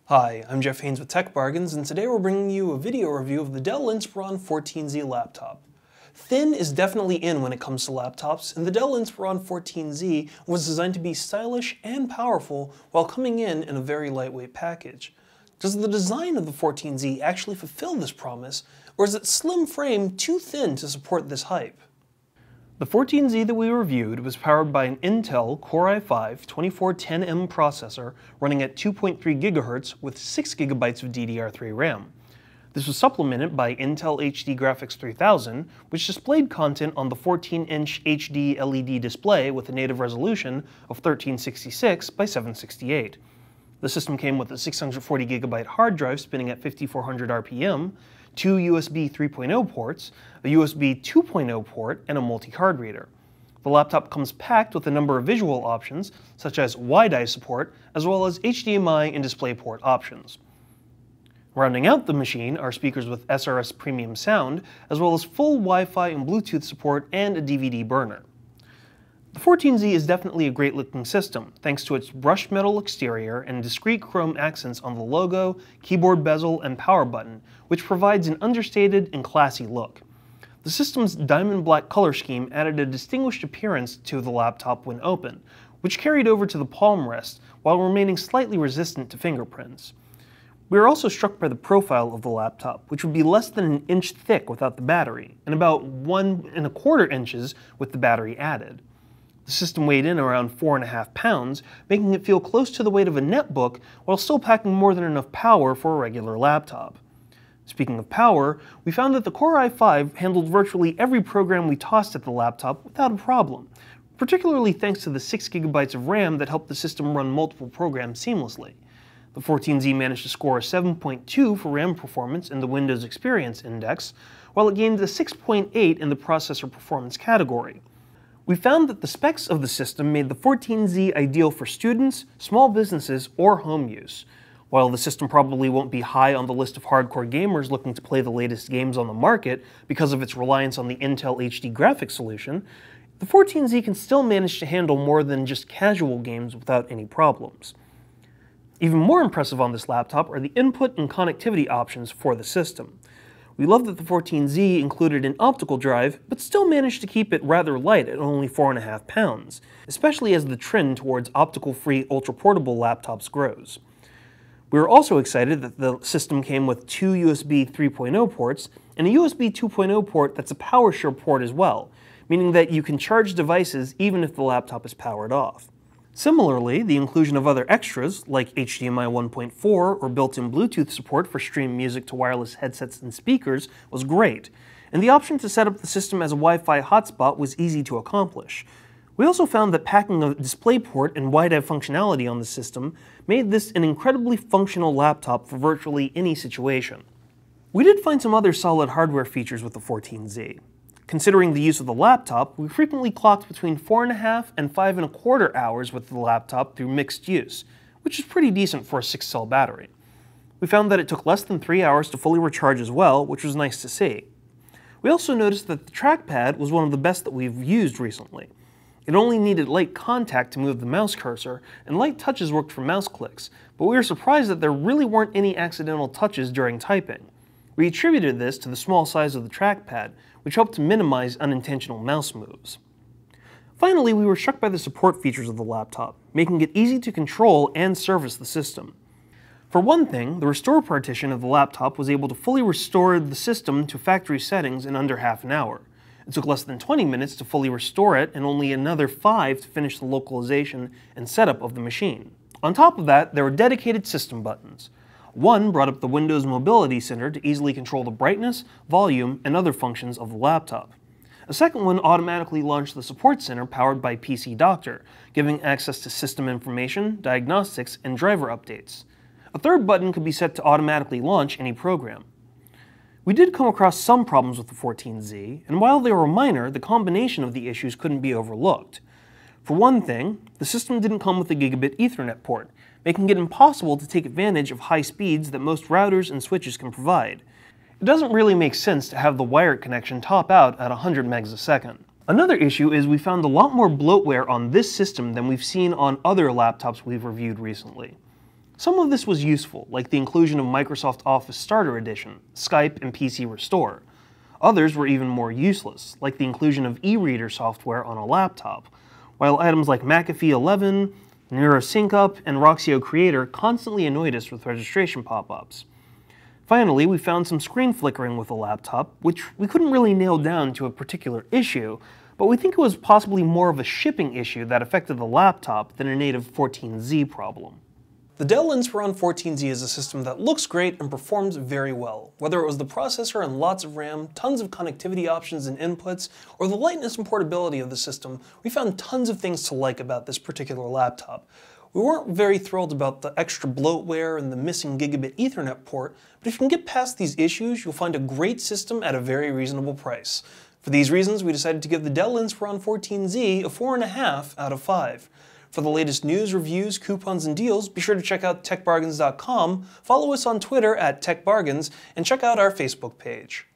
Hi, I'm Jeff Haynes with Tech Bargains, and today we're bringing you a video review of the Dell Inspiron 14z laptop. Thin is definitely in when it comes to laptops, and the Dell Inspiron 14z was designed to be stylish and powerful while coming in a very lightweight package. Does the design of the 14z actually fulfill this promise, or is its slim frame too thin to support this hype? The 14z that we reviewed was powered by an Intel Core i5-2410M processor running at 2.3 GHz with 6 GB of DDR3 RAM. This was supplemented by Intel HD Graphics 3000, which displayed content on the 14-inch HD LED display with a native resolution of 1366 by 768. The system came with a 640 GB hard drive spinning at 5400 RPM, two USB 3.0 ports, a USB 2.0 port, and a multi-card reader. The laptop comes packed with a number of visual options, such as WiDi support, as well as HDMI and DisplayPort options. Rounding out the machine are speakers with SRS premium sound, as well as full Wi-Fi and Bluetooth support and a DVD burner. The 14z is definitely a great looking system, thanks to its brushed metal exterior and discrete chrome accents on the logo, keyboard bezel, and power button, which provides an understated and classy look. The system's diamond black color scheme added a distinguished appearance to the laptop when open, which carried over to the palm rest while remaining slightly resistant to fingerprints. We were also struck by the profile of the laptop, which would be less than an inch thick without the battery, and about 1¼ inches with the battery added. The system weighed in around 4.5 pounds, making it feel close to the weight of a netbook while still packing more than enough power for a regular laptop. Speaking of power, we found that the Core i5 handled virtually every program we tossed at the laptop without a problem, particularly thanks to the 6 GB of RAM that helped the system run multiple programs seamlessly. The 14z managed to score a 7.2 for RAM performance in the Windows Experience Index, while it gained a 6.8 in the processor performance category. We found that the specs of the system made the 14z ideal for students, small businesses, or home use. While the system probably won't be high on the list of hardcore gamers looking to play the latest games on the market because of its reliance on the Intel HD graphics solution, the 14z can still manage to handle more than just casual games without any problems. Even more impressive on this laptop are the input and connectivity options for the system. We love that the 14z included an optical drive, but still managed to keep it rather light at only 4.5 pounds, especially as the trend towards optical-free ultra-portable laptops grows. We were also excited that the system came with two USB 3.0 ports and a USB 2.0 port that's a PowerShare port as well, meaning that you can charge devices even if the laptop is powered off. Similarly, the inclusion of other extras, like HDMI 1.4 or built-in Bluetooth support for streaming music to wireless headsets and speakers, was great, and the option to set up the system as a Wi-Fi hotspot was easy to accomplish. We also found that packing a DisplayPort and WiDi functionality on the system made this an incredibly functional laptop for virtually any situation. We did find some other solid hardware features with the 14z. Considering the use of the laptop, we frequently clocked between 4.5 and 5.25 hours with the laptop through mixed use, which is pretty decent for a 6-cell battery. We found that it took less than 3 hours to fully recharge as well, which was nice to see. We also noticed that the trackpad was one of the best that we've used recently. It only needed light contact to move the mouse cursor, and light touches worked for mouse clicks, but we were surprised that there really weren't any accidental touches during typing. We attributed this to the small size of the trackpad, which helped to minimize unintentional mouse moves. Finally, we were struck by the support features of the laptop, making it easy to control and service the system. For one thing, the restore partition of the laptop was able to fully restore the system to factory settings in under half an hour. It took less than 20 minutes to fully restore it and only another 5 to finish the localization and setup of the machine. On top of that, there were dedicated system buttons. One brought up the Windows Mobility Center to easily control the brightness, volume, and other functions of the laptop. A second one automatically launched the Support Center powered by PC Doctor, giving access to system information, diagnostics, and driver updates. A third button could be set to automatically launch any program. We did come across some problems with the 14z, and while they were minor, the combination of the issues couldn't be overlooked. For one thing, the system didn't come with a gigabit Ethernet port, making it impossible to take advantage of high speeds that most routers and switches can provide. It doesn't really make sense to have the wired connection top out at 100 megs a second. Another issue is we found a lot more bloatware on this system than we've seen on other laptops we've reviewed recently. Some of this was useful, like the inclusion of Microsoft Office Starter Edition, Skype, and PC Restore. Others were even more useless, like the inclusion of e-reader software on a laptop, while items like McAfee 11, NeuroSyncUp, and Roxio Creator constantly annoyed us with registration pop-ups. Finally, we found some screen flickering with the laptop, which we couldn't really nail down to a particular issue, but we think it was possibly more of a shipping issue that affected the laptop than a native 14Z problem. The Dell Inspiron 14Z is a system that looks great and performs very well. Whether it was the processor and lots of RAM, tons of connectivity options and inputs, or the lightness and portability of the system, we found tons of things to like about this particular laptop. We weren't very thrilled about the extra bloatware and the missing gigabit Ethernet port, but if you can get past these issues, you'll find a great system at a very reasonable price. For these reasons, we decided to give the Dell Inspiron 14Z a 4.5 out of 5. For the latest news, reviews, coupons, and deals, be sure to check out techbargains.com, follow us on Twitter at techbargains, and check out our Facebook page.